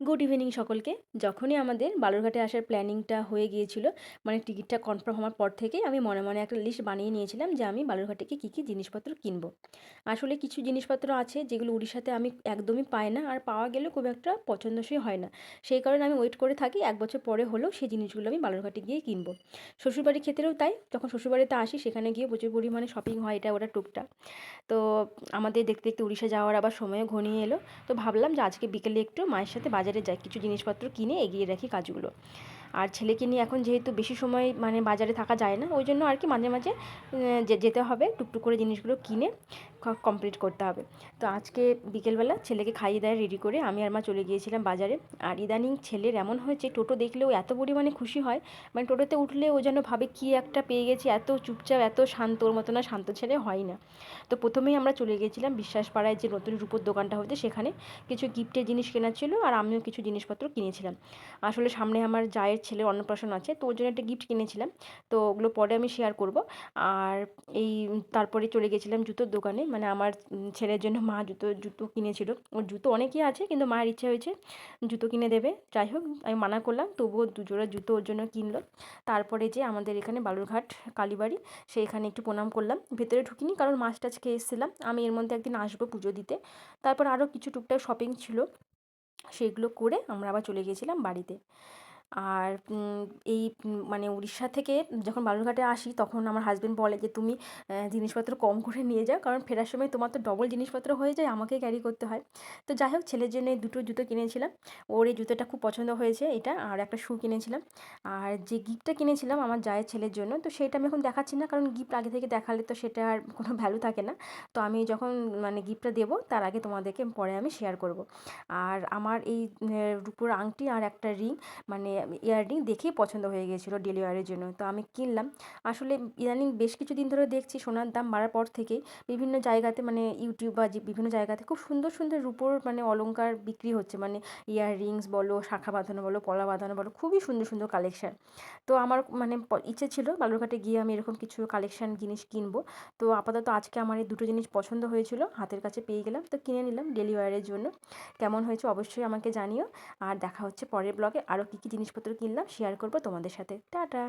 Good evening সকলকে। যখনই আমাদের বালুরঘাটে আসার প্ল্যানিংটা হয়ে গিয়েছিল, মানে টিকিটটা কনফার্ম হওয়ার পর থেকেই আমি মনে মনে একটা লিস্ট বানিয়ে নিয়েছিলাম যে আমি বালুরঘাটে গিয়ে কী কী জিনিসপত্র কিনবো। আসলে কিছু জিনিসপত্র আছে যেগুলো উড়িষ্যাতে আমি একদমই পাই না, আর পাওয়া গেলেও খুব একটা পছন্দসই হয় না। সেই কারণে আমি ওয়েট করে থাকি ১ বছর পরে হলেও সেই জিনিসগুলো আমি বালুরঘাটে গিয়ে কিনবো। শ্বশুরবাড়ির ক্ষেত্রেও তাই, যখন শ্বশুরবাড়িতে আসি সেখানে গিয়ে প্রচুর পরিমাণে শপিং হয়, এটা ওটা টুকটাক। তো আমাদের দেখতে দেখতে উড়িষ্যা যাওয়ার আবার সময়ও ঘনিয়ে এলো। তো ভাবলাম যে আজকে বিকেলে একটু মায়ের সাথে বাজারে যাই, কিছু জিনিসপত্র কিনে এগিয়ে রাখি কাজগুলো। আর ছেলেকে নিয়ে এখন যেহেতু বেশি সময় মানে বাজারে থাকা যায় না, ওই জন্য আর কি মাঝে মাঝে যেতে হবে, টুকটুক করে জিনিসগুলো কিনে কমপ্লিট করতে হবে। তো আজকে বিকেলবেলা ছেলেকে খাইয়ে দেয় রেডি করে আমি আর মা চলে গিয়েছিলাম বাজারে। আর ইদানিং ছেলের এমন হয়েছে, টোটো দেখলেও এত পরিমাণে খুশি হয়, মানে টোটোতে উঠলে ও যেন ভাবে কি একটা পেয়ে গেছি, এত চুপচাপ এত শান্ত, ওর মতো না শান্ত ছেলে হয় না। তো প্রথমেই আমরা চলে গিয়েছিলাম বিশ্বাসপাড়ায় যে নতুন রূপোর দোকানটা হচ্ছে, সেখানে কিছু গিফটের জিনিস কেনার ছিল আর আমিও কিছু জিনিসপত্র কিনেছিলাম। আসলে সামনে আমার জায়ের ছেলের অন্নপ্রাশন আছে, তো ওর জন্য একটা গিফট কিনেছিলাম। তো ওগুলো পরে আমি শেয়ার করব। আর এই তারপরে চলে গেছিলাম জুতোর দোকানে, মানে আমার ছেলের জন্য মা জুতো জুতো কিনেছিল। ওর জুতো অনেকই আছে কিন্তু মায়ের ইচ্ছা হয়েছে জুতো কিনে দেবে। যাই হোক, আমি মানা করলাম, তবুও দুজোড়া জুতো ওর জন্য কিনলো। তারপরে যে আমাদের এখানে বালুরঘাট কালীবাড়ি, সেইখানে একটু প্রণাম করলাম। ভেতরে ঢুকিনি কারণ মাছ টাছ খেয়ে এসেছিলাম, আমি এর মধ্যে একদিন আসবো পুজো দিতে। তারপর আরও কিছু টুকটাক শপিং ছিল, সেগুলো করে আমরা আবার চলে গিয়েছিলাম বাড়িতে। আর এই মানে উড়িষ্যা থেকে যখন বালুরঘাটে আসি তখন আমার হাসবেন্ড বলে যে তুমি জিনিসপত্র কম করে নিয়ে যাও, কারণ ফেরার সময় তোমার তো ডবল জিনিসপত্র হয়ে যায়, আমাকেই ক্যারি করতে হয়। তো যাই হোক, ছেলের জন্য এই দুটো জুতো কিনেছিলাম। ওর এই জুতোটা খুব পছন্দ হয়েছে, এটা আর একটা শু কিনেছিলাম। আর যে গিফটটা কিনেছিলাম আমার জায়ের ছেলের জন্য, তো সেটা আমি এখন দেখাচ্ছি না, কারণ গিফট আগে থেকে দেখালে তো সেটা আর কোনো ভ্যালু থাকে না। তো আমি যখন মানে গিফটটা দেবো তার আগে তোমাদেরকে পরে আমি শেয়ার করব। আর আমার এই রূপোর আংটি আর একটা রিং, মানে ইয়াররিং দেখেই পছন্দ হয়ে গিয়েছিলো ডেলি ওয়্যারের জন্য, তো আমি কিনলাম। আসলে ইদানিং বেশ কিছুদিন ধরে দেখছি সোনার দাম বাড়ার পর থেকেই বিভিন্ন জায়গাতে, মানে ইউটিউব বা যে বিভিন্ন জায়গাতে খুব সুন্দর সুন্দর রূপোর মানে অলংকার বিক্রি হচ্ছে, মানে ইয়াররিংস বলো, শাখা বাঁধানো বলো, পলা বাঁধানো বলো, খুবই সুন্দর সুন্দর কালেকশান। তো আমার মানে ইচ্ছে ছিল বালুরঘাটে গিয়ে আমি এরকম কিছু কালেকশান জিনিস কিনবো। তো আপাতত আজকে আমার এই দুটো জিনিস পছন্দ হয়েছিল, হাতের কাছে পেয়ে গেলাম, তো কিনে নিলাম ডেলি ওয়্যারের জন্য। কেমন হয়েছে অবশ্যই আমাকে জানিও। আর দেখা হচ্ছে পরের ব্লগে, আরও কী কী জিনিসপত্র কিনলাম শেয়ার করব তোমাদের সাথে। টাটা।